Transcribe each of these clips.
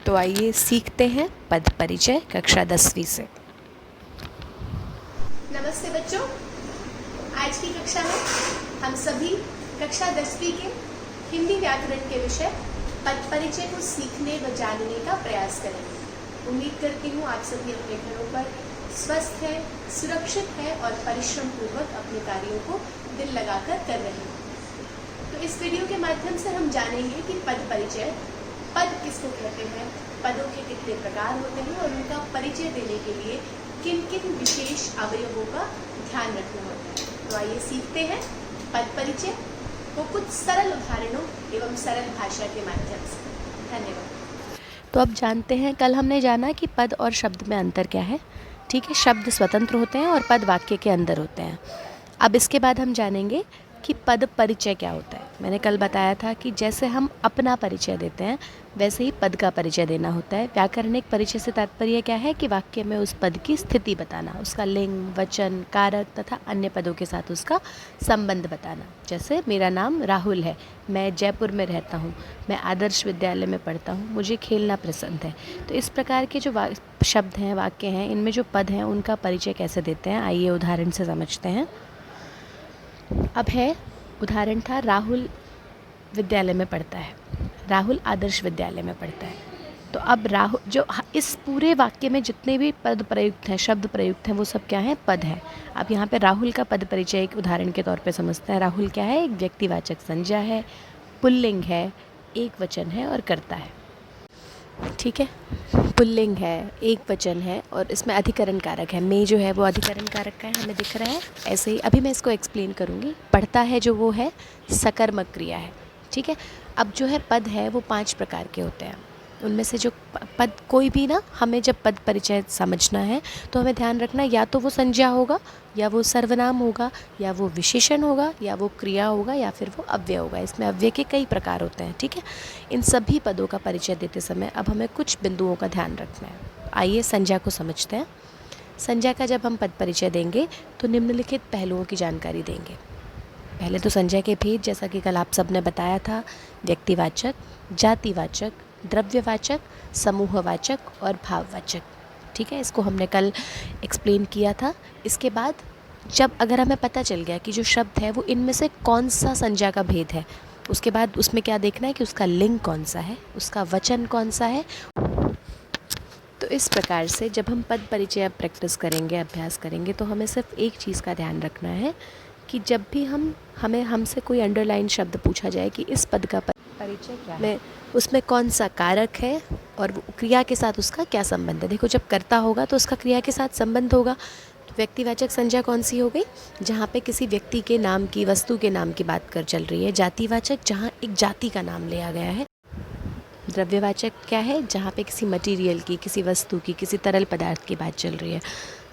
तो आइए सीखते हैं पद परिचय कक्षा 10वीं से। नमस्ते बच्चों, आज की कक्षा में हम सभी कक्षा 10वीं के हिंदी व्याकरण के विषय पद परिचय को सीखने व जानने का प्रयास करेंगे। उम्मीद करती हूँ आप सभी अपने घरों पर स्वस्थ हैं, सुरक्षित हैं और परिश्रम पूर्वक अपने कार्यों को दिल लगाकर कर रहे हैं। तो इस वीडियो के माध्यम से हम जानेंगे कि पद परिचय, पद किसको कहते हैं, पदों के कितने प्रकार होते हैं और उनका परिचय देने के लिए किन किन विशेष अवयवों का ध्यान रखना होता है। तो आइए सीखते हैं पद परिचय को कुछ सरल उदाहरणों एवं सरल भाषा के माध्यम से। धन्यवाद। तो अब जानते हैं, कल हमने जाना कि पद और शब्द में अंतर क्या है। ठीक है, शब्द स्वतंत्र होते हैं और पद वाक्य के अंदर होते हैं। अब इसके बाद हम जानेंगे कि पद परिचय क्या होता है। मैंने कल बताया था कि जैसे हम अपना परिचय देते हैं वैसे ही पद का परिचय देना होता है। व्याकरणिक परिचय से तात्पर्य क्या है कि वाक्य में उस पद की स्थिति बताना, उसका लिंग, वचन, कारक तथा अन्य पदों के साथ उसका संबंध बताना। जैसे मेरा नाम राहुल है, मैं जयपुर में रहता हूँ, मैं आदर्श विद्यालय में पढ़ता हूँ, मुझे खेलना पसंद है। तो इस प्रकार के जो शब्द हैं, वाक्य हैं, इनमें जो पद हैं उनका परिचय कैसे देते हैं, आइए उदाहरण से समझते हैं। अब है उदाहरण था, राहुल विद्यालय में पढ़ता है, राहुल आदर्श विद्यालय में पढ़ता है। तो अब राहुल, जो इस पूरे वाक्य में जितने भी पद प्रयुक्त हैं, शब्द प्रयुक्त हैं, वो सब क्या हैं, पद हैं। अब यहाँ पे राहुल का पद परिचय एक उदाहरण के तौर पे समझते हैं। राहुल क्या है, एक व्यक्तिवाचक संज्ञा है, पुल्लिंग है, एक वचन है और कर्ता है। ठीक है, पुल्लिंग है, एक वचन है और इसमें अधिकरण कारक है। में जो है वो अधिकरण कारक का है, हमें दिख रहा है। ऐसे ही अभी मैं इसको एक्सप्लेन करूँगी। पढ़ता है जो वो है सकर्मक क्रिया है। ठीक है, अब जो है पद है वो 5 प्रकार के होते हैं। उनमें से जो पद, कोई भी ना, हमें जब पद परिचय समझना है तो हमें ध्यान रखना, या तो वो संज्ञा होगा, या वो सर्वनाम होगा, या वो विशेषण होगा, या वो क्रिया होगा, या फिर वो अव्यय होगा। इसमें अव्यय के कई प्रकार होते हैं। ठीक है, इन सभी पदों का परिचय देते समय अब हमें कुछ बिंदुओं का ध्यान रखना है। आइए संज्ञा को समझते हैं। संज्ञा का जब हम पद परिचय देंगे तो निम्नलिखित पहलुओं की जानकारी देंगे। पहले तो संज्ञा के भेद, जैसा कि कल आप सब ने बताया था, व्यक्तिवाचक, जातिवाचक, द्रव्यवाचक, समूहवाचक और भाववाचक। ठीक है, इसको हमने कल एक्सप्लेन किया था। इसके बाद जब अगर हमें पता चल गया कि जो शब्द है वो इनमें से कौन सा संज्ञा का भेद है, उसके बाद उसमें क्या देखना है कि उसका लिंग कौन सा है, उसका वचन कौन सा है। तो इस प्रकार से जब हम पद परिचय प्रैक्टिस करेंगे, अभ्यास करेंगे, तो हमें सिर्फ एक चीज़ का ध्यान रखना है कि जब भी हमसे कोई अंडरलाइन शब्द पूछा जाए कि इस पद का परिचय क्या है, उसमें कौन सा कारक है और वो क्रिया के साथ उसका क्या संबंध है। देखो, जब कर्ता होगा तो उसका क्रिया के साथ संबंध होगा। तो व्यक्तिवाचक संज्ञा कौन सी हो गई, जहाँ पे किसी व्यक्ति के नाम की, वस्तु के नाम की बात कर चल रही है। जातिवाचक, जहाँ एक जाति का नाम लिया गया है। द्रव्यवाचक क्या है, जहाँ पे किसी मटेरियल की, किसी वस्तु की, किसी तरल पदार्थ की बात चल रही है।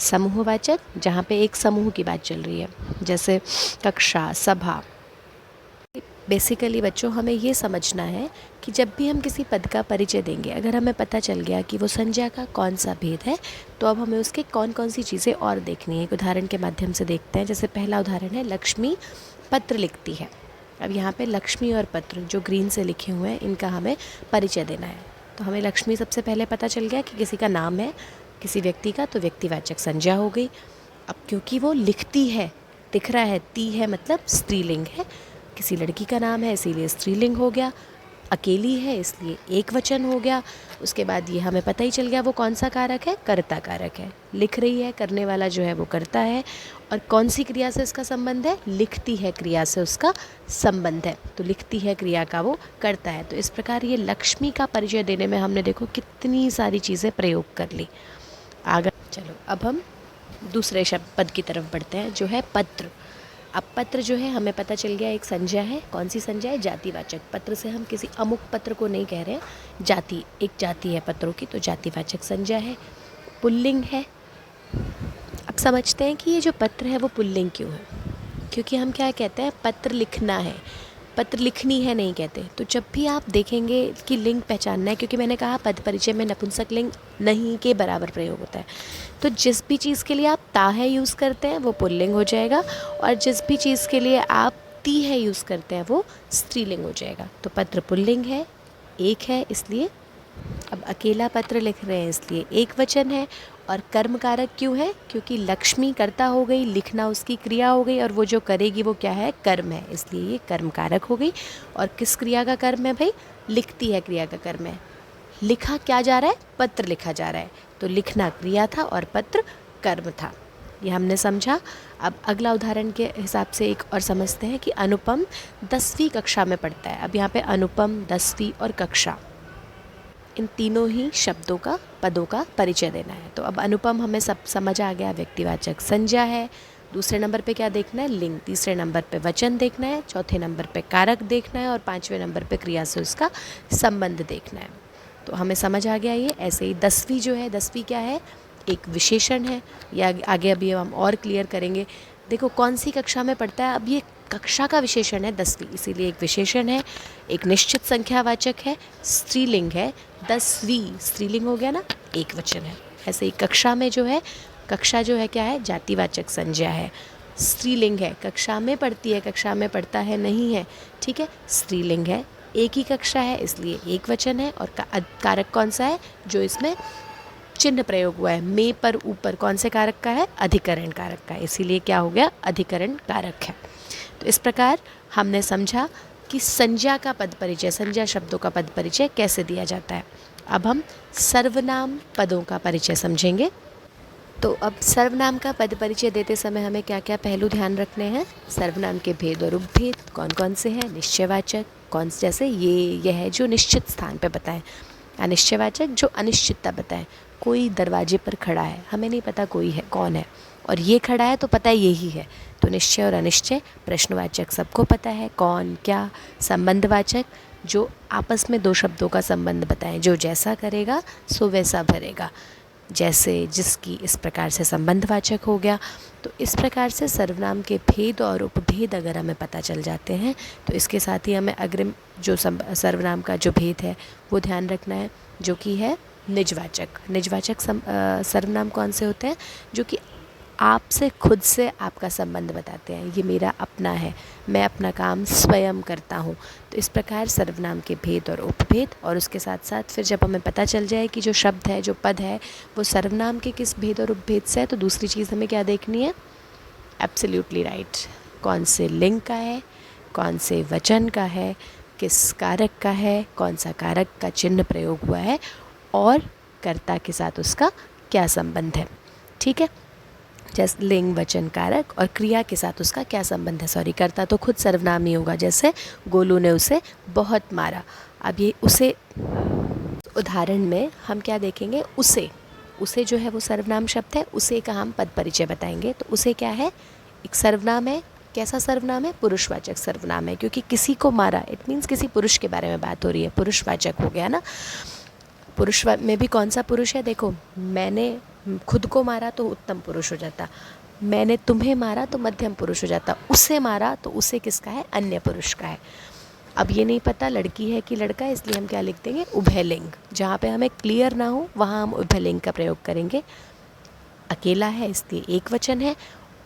समूहवाचक, जहाँ पे एक समूह की बात चल रही है, जैसे कक्षा, सभा। बेसिकली बच्चों, हमें ये समझना है कि जब भी हम किसी पद का परिचय देंगे, अगर हमें पता चल गया कि वो संज्ञा का कौन सा भेद है, तो अब हमें उसके कौन कौन सी चीज़ें और देखनी है। एक उदाहरण के माध्यम से देखते हैं। जैसे पहला उदाहरण है, लक्ष्मी पत्र लिखती है। अब यहाँ पे लक्ष्मी और पत्र जो ग्रीन से लिखे हुए हैं, इनका हमें परिचय देना है। तो हमें लक्ष्मी सबसे पहले पता चल गया कि किसी का नाम है, किसी व्यक्ति का, तो व्यक्तिवाचक संज्ञा हो गई। अब क्योंकि वो लिखती है, दिख रहा है, ती है मतलब स्त्रीलिंग है, किसी लड़की का नाम है इसीलिए स्त्रीलिंग हो गया। अकेली है इसलिए एक वचन हो गया। उसके बाद ये हमें पता ही चल गया वो कौन सा कारक है, कर्ता कारक है। लिख रही है, करने वाला जो है वो कर्ता है, और कौन सी क्रिया से इसका संबंध है, लिखती है क्रिया से उसका संबंध है। तो लिखती है क्रिया का वो कर्ता है। तो इस प्रकार ये लक्ष्मी का परिचय देने में हमने देखो कितनी सारी चीज़ें प्रयोग कर ली। आगे चलो, अब हम दूसरे शब्द पद की तरफ बढ़ते हैं, जो है पत्र। अब पत्र जो है, हमें पता चल गया एक संज्ञा है। कौन सी संज्ञा है, जातिवाचक। पत्र से हम किसी अमुक पत्र को नहीं कह रहे हैं, जाति, एक जाति है पत्रों की, तो जातिवाचक संज्ञा है। पुल्लिंग है। अब समझते हैं कि ये जो पत्र है वो पुल्लिंग क्यों है। क्योंकि हम क्या कहते हैं, पत्र लिखना है, पत्र लिखनी है नहीं कहते। तो जब भी आप देखेंगे कि लिंग पहचानना है, क्योंकि मैंने कहा पद परिचय में नपुंसक लिंग नहीं के बराबर प्रयोग होता है, तो जिस भी चीज़ के लिए आप ता है यूज़ करते हैं वो पुल्लिंग हो जाएगा, और जिस भी चीज़ के लिए आप ती है यूज़ करते हैं वो स्त्रीलिंग हो जाएगा। तो पत्र पुल्लिंग है, एक है, इसलिए अब अकेला पत्र लिख रहे हैं इसलिए एक वचन है, और कर्म कारक क्यों है? क्योंकि लक्ष्मी कर्ता हो गई, लिखना उसकी क्रिया हो गई, और वो जो करेगी वो क्या है? कर्म है, इसलिए ये कर्म कारक हो गई। और किस क्रिया का कर्म है भाई? लिखती है क्रिया का कर्म है। लिखा क्या जा रहा है? पत्र लिखा जा रहा है, तो लिखना क्रिया था और पत्र कर्म था। ये हमने समझा। अब अगला उदाहरण के हिसाब से एक और समझते हैं कि अनुपम 10वीं कक्षा में पढ़ता है। अब यहाँ पे अनुपम, 10वीं और कक्षा, इन तीनों ही शब्दों का, पदों का परिचय देना है। तो अब अनुपम हमें सब समझ आ गया, व्यक्तिवाचक संज्ञा है। दूसरे नंबर पे क्या देखना है? लिंग। तीसरे नंबर पे वचन देखना है। चौथे नंबर पे कारक देखना है, और पाँचवें नंबर पे क्रिया से उसका संबंध देखना है। तो हमें समझ आ गया ये। ऐसे ही 10वीं जो है, 10वीं क्या है? एक विशेषण है। या आगे अभी हम और क्लियर करेंगे। देखो कौन सी कक्षा में पढ़ता है, अब ये कक्षा का विशेषण है 10वीं, इसीलिए एक विशेषण है, एक निश्चित संख्यावाचक है, स्त्रीलिंग है। 10वीं स्त्रीलिंग हो गया ना, एक वचन है। ऐसे ही कक्षा में जो है, कक्षा जो है क्या है? जातिवाचक संज्ञा है, स्त्रीलिंग है। कक्षा में पढ़ती है, कक्षा में पढ़ता है नहीं है, ठीक है, स्त्रीलिंग है। एक ही कक्षा है इसलिए एक वचन है। और कारक कौन सा है? जो इसमें चिन्ह प्रयोग हुआ है, में पर ऊपर, कौन से कारक का है? अधिकरण कारक का, इसीलिए क्या हो गया? अधिकरण कारक है। तो इस प्रकार हमने समझा कि संज्ञा का पद परिचय, संज्ञा शब्दों का पद परिचय कैसे दिया जाता है। अब हम सर्वनाम पदों का परिचय समझेंगे। तो अब सर्वनाम का पद परिचय देते समय हमें क्या क्या पहलू ध्यान रखने हैं? सर्वनाम के भेद और उपभेद कौन कौन से हैं? निश्चयवाचक कौन, जैसे यह है जो निश्चित स्थान पे बताएं। अनिश्चयवाचक जो अनिश्चितता बताएं। कोई दरवाजे पर खड़ा है, हमें नहीं पता कोई है कौन है, और ये खड़ा है तो पता है यही है, तो निश्चय और अनिश्चय। प्रश्नवाचक सबको पता है कौन क्या। संबंधवाचक जो आपस में दो शब्दों का संबंध बताएं, जो जैसा करेगा सो वैसा भरेगा, जैसे जिसकी, इस प्रकार से संबंधवाचक हो गया। तो इस प्रकार से सर्वनाम के भेद और उपभेद अगर हमें पता चल जाते हैं, तो इसके साथ ही हमें अग्रिम जो सर्वनाम का जो भेद है वो ध्यान रखना है, जो कि है निजवाचक। निजवाचक सर्वनाम कौन से होते हैं? जो कि आपसे खुद से आपका संबंध बताते हैं। ये मेरा अपना है, मैं अपना काम स्वयं करता हूँ। तो इस प्रकार सर्वनाम के भेद और उपभेद, और उसके साथ साथ फिर जब हमें पता चल जाए कि जो शब्द है, जो पद है, वो सर्वनाम के किस भेद और उपभेद से है, तो दूसरी चीज़ हमें क्या देखनी है? एब्सोल्युटली राइट, कौन से लिंग का है, कौन से वचन का है, किस कारक का है, कौन सा कारक का चिन्ह प्रयोग हुआ है, और कर्ता के साथ उसका क्या संबंध है। ठीक है, जैसे लिंग, वचन, कारक, और क्रिया के साथ उसका क्या संबंध है। सॉरी, कर्ता तो खुद सर्वनाम ही होगा, जैसे गोलू ने उसे बहुत मारा। अब ये उसे उदाहरण में हम क्या देखेंगे? उसे, उसे जो है वो सर्वनाम शब्द है, उसे का हम पद परिचय बताएंगे। तो उसे क्या है? एक सर्वनाम है। कैसा सर्वनाम है? पुरुषवाचक सर्वनाम है, क्योंकि किसी को मारा, इट मीन्स किसी पुरुष के बारे में बात हो रही है, पुरुषवाचक हो गया ना। पुरुष में भी कौन सा पुरुष है? देखो, मैंने खुद को मारा तो उत्तम पुरुष हो जाता, मैंने तुम्हें मारा तो मध्यम पुरुष हो जाता, उसे मारा तो उसे किसका है? अन्य पुरुष का है। अब ये नहीं पता लड़की है कि लड़का है, इसलिए हम क्या लिख देंगे? उभयलिंग। जहाँ पे हमें क्लियर ना हो वहाँ हम उभयलिंग का प्रयोग करेंगे। अकेला है इसलिए एक वचन है।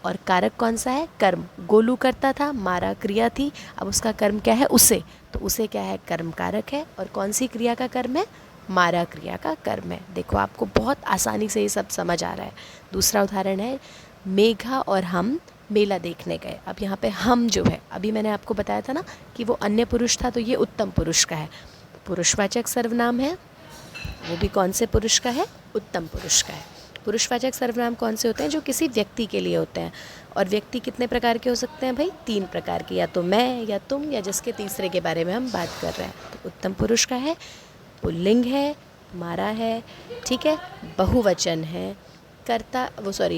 और कारक कौन सा है? कर्म। गोलू करता था, मारा क्रिया थी, अब उसका कर्म क्या है? उसे। तो उसे क्या है? कर्म कारक है। और कौन सी क्रिया का कर्म है? मारा क्रिया का कर्म है। देखो, आपको बहुत आसानी से ये सब समझ आ रहा है। दूसरा उदाहरण है, मेघा और हम मेला देखने गए। अब यहाँ पे हम जो है, अभी मैंने आपको बताया था ना कि वो अन्य पुरुष था, तो ये उत्तम पुरुष का है, पुरुषवाचक सर्वनाम है। वो भी कौन से पुरुष का है? उत्तम पुरुष का है। पुरुषवाचक सर्वनाम कौन से होते हैं? जो किसी व्यक्ति के लिए होते हैं। और व्यक्ति कितने प्रकार के हो सकते हैं भाई? 3 प्रकार के, या तो मैं, या तुम, या जिसके तीसरे के बारे में हम बात कर रहे हैं। तो उत्तम पुरुष का है, पुल्लिंग है, मारा है, ठीक है, बहुवचन है, कर्ता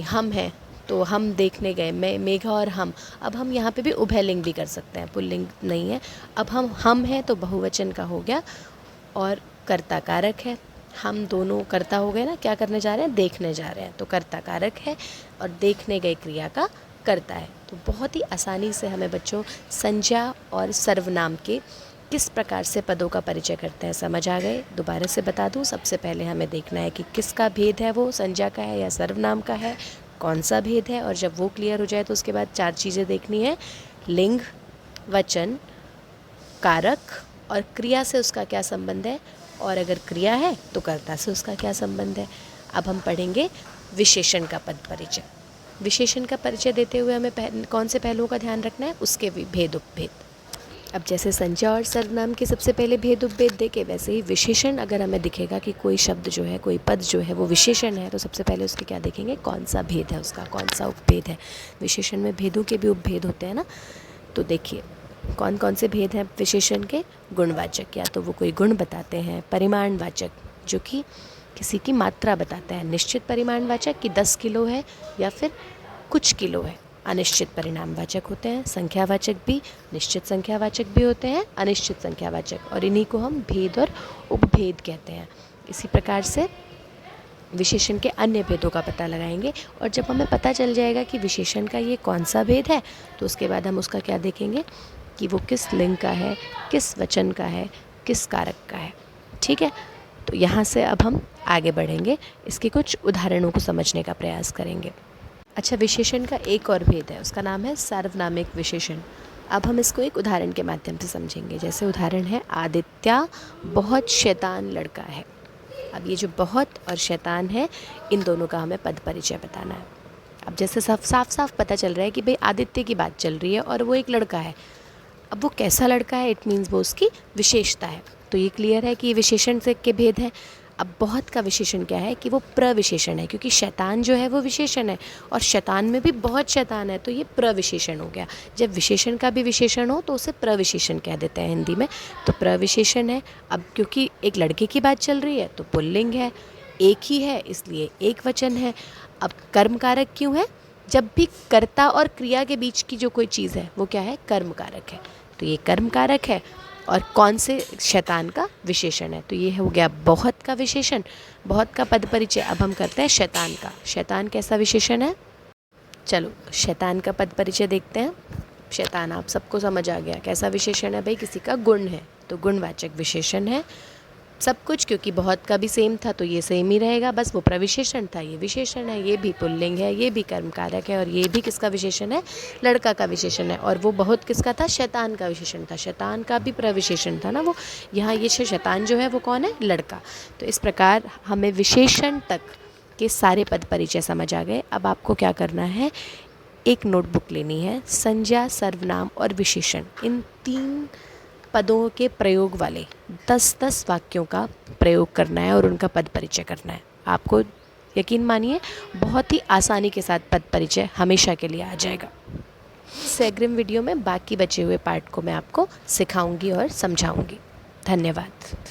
हम हैं, तो हम देखने गए, मैं, मेघा और हम। अब हम यहाँ पे भी उभयलिंग भी कर सकते हैं, पुल्लिंग नहीं है। अब हम हैं तो बहुवचन का हो गया, और कर्ता कारक है। हम दोनों कर्ता हो गए ना, क्या करने जा रहे हैं? देखने जा रहे हैं, तो कर्ता कारक है, और देखने गए क्रिया का कर्ता है। तो बहुत ही आसानी से हमें बच्चों संज्ञा और सर्वनाम के किस प्रकार से पदों का परिचय करते हैं समझ आ गए। दोबारा से बता दूं, सबसे पहले हमें देखना है कि किसका भेद है, वो संज्ञा का है या सर्वनाम का है, कौन सा भेद है। और जब वो क्लियर हो जाए तो उसके बाद 4 चीज़ें देखनी है: लिंग, वचन, कारक और क्रिया से उसका क्या संबंध है, और अगर क्रिया है तो कर्ता से उसका क्या संबंध है। अब हम पढ़ेंगे विशेषण का पद परिचय। विशेषण का परिचय देते हुए हमें कौन से पहलुओं का ध्यान रखना है, उसके भेद उपभेद। अब जैसे संज्ञा और सर्वनाम के सबसे पहले भेद उपभेद देखे, वैसे ही विशेषण अगर हमें दिखेगा कि कोई शब्द जो है, कोई पद जो है वो विशेषण है, तो सबसे पहले उसके क्या देखेंगे, कौन सा भेद है उसका, कौन सा उपभेद है। विशेषण में भेदों के भी उपभेद होते हैं ना, तो देखिए कौन कौन से भेद हैं विशेषण के। गुणवाचक, या तो वो कोई गुण बताते हैं। परिमाणवाचक, जो कि किसी की मात्रा बताता है। निश्चित परिमाणवाचक कि 10 किलो है या फिर कुछ किलो है। अनिश्चित परिणामवाचक होते हैं। संख्यावाचक भी, निश्चित संख्यावाचक भी होते हैं, अनिश्चित संख्यावाचक, और इन्हीं को हम भेद और उपभेद कहते हैं। इसी प्रकार से विशेषण के अन्य भेदों का पता लगाएंगे, और जब हमें पता चल जाएगा कि विशेषण का ये कौन सा भेद है, तो उसके बाद हम उसका क्या देखेंगे कि वो किस लिंग का है, किस वचन का है, किस कारक का है। ठीक है, तो यहाँ से अब हम आगे बढ़ेंगे, इसके कुछ उदाहरणों को समझने का प्रयास करेंगे। अच्छा, विशेषण का एक और भेद है, उसका नाम है सार्वनामिक विशेषण। अब हम इसको एक उदाहरण के माध्यम से समझेंगे। जैसे उदाहरण है, आदित्य बहुत शैतान लड़का है। अब ये जो बहुत और शैतान है, इन दोनों का हमें पद परिचय बताना है। अब जैसे साफ साफ पता चल रहा है कि भाई आदित्य की बात चल रही है और वो एक लड़का है। अब वो कैसा लड़का है, इट मीन्स वो उसकी विशेषता है। तो ये क्लियर है कि ये विशेषण से के भेद है। अब बहुत का विशेषण क्या है कि वो प्रविशेषण है, क्योंकि शैतान जो है वो विशेषण है और शैतान में भी बहुत शैतान है, तो ये प्रविशेषण हो गया। जब विशेषण का भी विशेषण हो तो उसे प्रविशेषण कह देते हैं हिंदी में, तो प्रविशेषण है। अब क्योंकि एक लड़के की बात चल रही है तो पुल्लिंग है, एक ही है इसलिए एक वचन है। अब कर्म कारक क्यों है, जब भी कर्ता और क्रिया के बीच की जो कोई चीज़ है वो क्या है, कर्म कारक है, तो ये कर्म कारक है। और कौन से, शैतान का विशेषण है, तो ये हो गया बहुत का विशेषण, बहुत का पद परिचय। अब हम करते हैं शैतान का। शैतान कैसा विशेषण है, चलो शैतान का पद परिचय देखते हैं। शैतान आप सबको समझ आ गया कैसा विशेषण है, भाई किसी का गुण है, तो गुणवाचक विशेषण है। सब कुछ, क्योंकि बहुत का भी सेम था तो ये सेम ही रहेगा, बस वो प्रविशेषण था, ये विशेषण है। ये भी पुल्लिंग है, ये भी कर्म कारक है, और ये भी किसका विशेषण है, लड़का का विशेषण है। और वो बहुत किसका था, शैतान का विशेषण था। शैतान का भी प्रविशेषण था ना वो, यहाँ ये शैतान जो है वो कौन है, लड़का। तो इस प्रकार हमें विशेषण तक के सारे पद परिचय समझ आ गए। अब आपको क्या करना है, एक नोटबुक लेनी है। संज्ञा, सर्वनाम और विशेषण, इन 3 पदों के प्रयोग वाले 10-10 वाक्यों का प्रयोग करना है और उनका पद परिचय करना है। आपको यकीन मानिए बहुत ही आसानी के साथ पद परिचय हमेशा के लिए आ जाएगा। इससे अग्रिम वीडियो में बाकी बचे हुए पार्ट को मैं आपको सिखाऊंगी और समझाऊंगी। धन्यवाद।